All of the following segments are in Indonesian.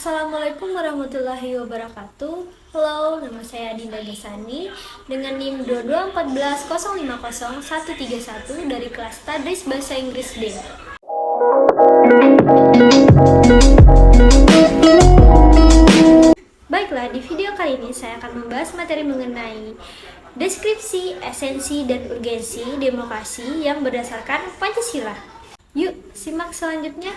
Assalamualaikum warahmatullahi wabarakatuh. Halo, nama saya Dinda Gesani dengan NIM 22140500131 dari kelas Tadris Bahasa Inggris D. Baiklah, di video kali ini saya akan membahas materi mengenai deskripsi, esensi, dan urgensi demokrasi yang berdasarkan Pancasila. Yuk, simak selanjutnya.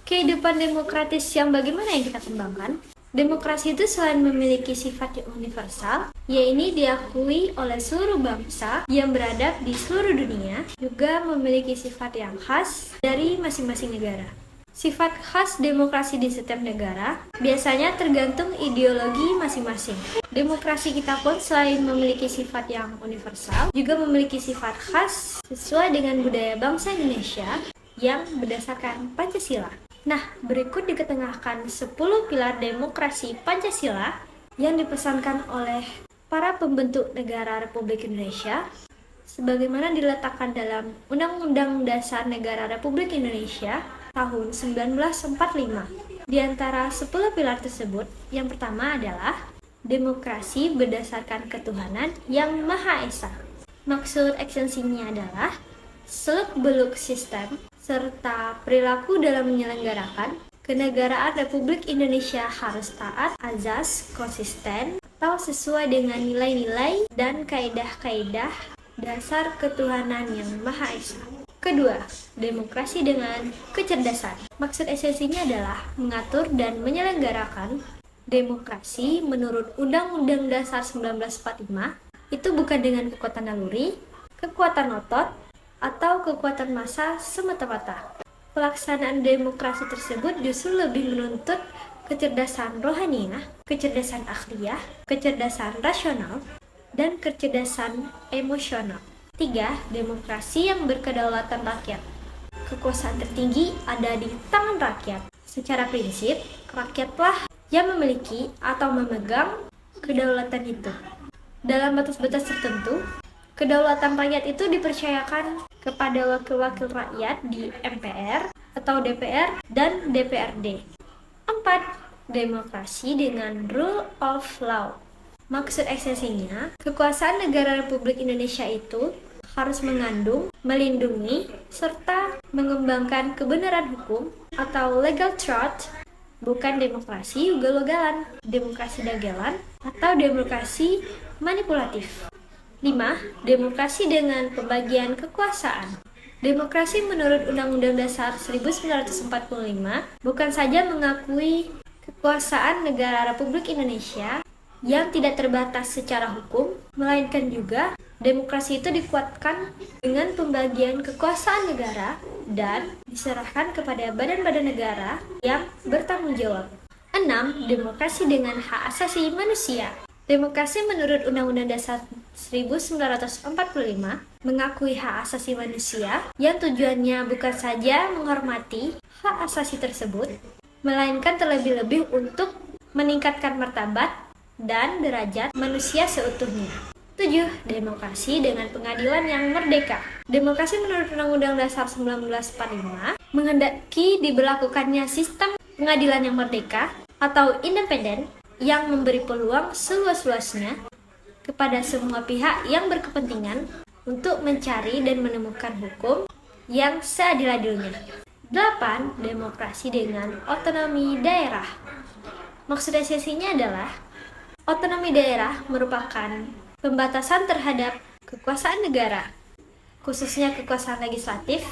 Kehidupan demokratis yang bagaimana yang kita kembangkan? Demokrasi itu selain memiliki sifat yang universal, yaitu diakui oleh seluruh bangsa yang beradab di seluruh dunia, juga memiliki sifat yang khas dari masing-masing negara. Sifat khas demokrasi di setiap negara biasanya tergantung ideologi masing-masing. Demokrasi kita pun selain memiliki sifat yang universal, juga memiliki sifat khas sesuai dengan budaya bangsa Indonesia yang berdasarkan Pancasila. Nah, berikut diketengahkan 10 pilar demokrasi Pancasila yang dipesankan oleh para pembentuk negara Republik Indonesia sebagaimana diletakkan dalam Undang-Undang Dasar Negara Republik Indonesia tahun 1945. Di antara 10 pilar tersebut, yang pertama adalah demokrasi berdasarkan ketuhanan yang Maha Esa. Maksud ekstensinya adalah seluk-beluk sistem serta perilaku dalam menyelenggarakan kenegaraan Republik Indonesia harus taat azas, konsisten, atau sesuai dengan nilai-nilai dan kaidah-kaidah dasar ketuhanan yang Maha Esa. Kedua, demokrasi dengan kecerdasan. Maksud esensinya adalah mengatur dan menyelenggarakan demokrasi menurut Undang-Undang Dasar 1945 itu bukan dengan kekuatan naluri, kekuatan otot, atau kekuatan massa semata-mata. Pelaksanaan demokrasi tersebut justru lebih menuntut kecerdasan rohaniah, kecerdasan akhliyah, kecerdasan rasional, dan kecerdasan emosional. 3. Demokrasi yang berkedaulatan rakyat. Kekuasaan tertinggi ada di tangan rakyat. Secara prinsip, rakyatlah yang memiliki atau memegang kedaulatan itu. Dalam batas-batas tertentu, kedaulatan rakyat itu dipercayakan kepada wakil-wakil rakyat di MPR atau DPR dan DPRD. 4. Demokrasi dengan rule of law. Maksud ekstensinya, kekuasaan negara Republik Indonesia itu harus mengandung, melindungi, serta mengembangkan kebenaran hukum atau legal truth, bukan demokrasi ugal-ugalan, demokrasi dagelan, atau demokrasi manipulatif. 5. Demokrasi dengan pembagian kekuasaan. Demokrasi menurut Undang-Undang Dasar 1945 bukan saja mengakui kekuasaan negara Republik Indonesia yang tidak terbatas secara hukum, melainkan juga demokrasi itu dikuatkan dengan pembagian kekuasaan negara dan diserahkan kepada badan-badan negara yang bertanggung jawab. 6. Demokrasi dengan hak asasi manusia. Demokrasi menurut Undang-Undang Dasar 1945 mengakui hak asasi manusia yang tujuannya bukan saja menghormati hak asasi tersebut, melainkan terlebih-lebih untuk meningkatkan martabat dan derajat manusia seutuhnya. 7. Demokrasi dengan pengadilan yang merdeka. Demokrasi menurut Undang-Undang Dasar 1945 menghendaki diberlakukannya sistem pengadilan yang merdeka atau independen yang memberi peluang seluas-luasnya kepada semua pihak yang berkepentingan untuk mencari dan menemukan hukum yang seadil-adilnya. 8. Demokrasi dengan otonomi daerah. Maksud esensinya adalah otonomi daerah merupakan pembatasan terhadap kekuasaan negara, khususnya kekuasaan legislatif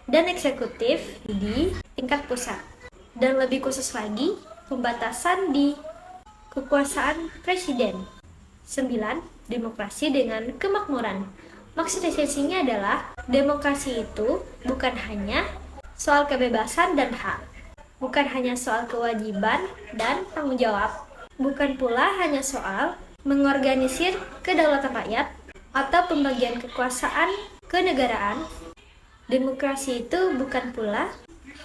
dan eksekutif di tingkat pusat, dan lebih khusus lagi pembatasan di kekuasaan presiden. 9. Demokrasi dengan kemakmuran. Maksud esensinya adalah demokrasi itu bukan hanya soal kebebasan dan hak, bukan hanya soal kewajiban dan tanggung jawab, bukan pula hanya soal mengorganisir kedaulatan rakyat atau pembagian kekuasaan kenegaraan. Demokrasi itu bukan pula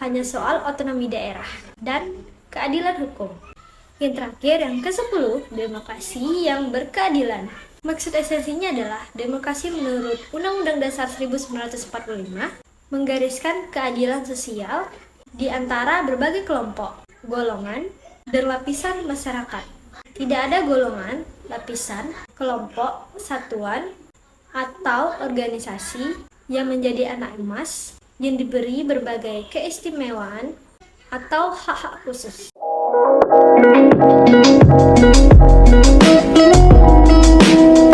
hanya soal otonomi daerah dan keadilan hukum. Yang terakhir, yang ke-10, demokrasi yang berkeadilan. Maksud esensinya adalah demokrasi menurut Undang-Undang Dasar 1945 menggariskan keadilan sosial di antara berbagai kelompok, golongan, dan lapisan masyarakat. Tidak ada golongan, lapisan, kelompok, satuan, atau organisasi yang menjadi anak emas yang diberi berbagai keistimewaan atau hak-hak khusus.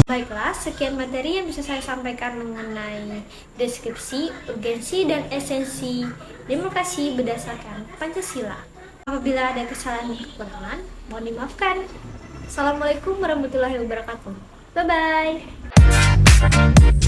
Baiklah, sekian materi yang bisa saya sampaikan mengenai deskripsi, urgensi, dan esensi demokrasi berdasarkan Pancasila. Apabila ada kesalahan dan kekurangan, mohon dimaafkan. Assalamualaikum warahmatullahi wabarakatuh. Bye-bye.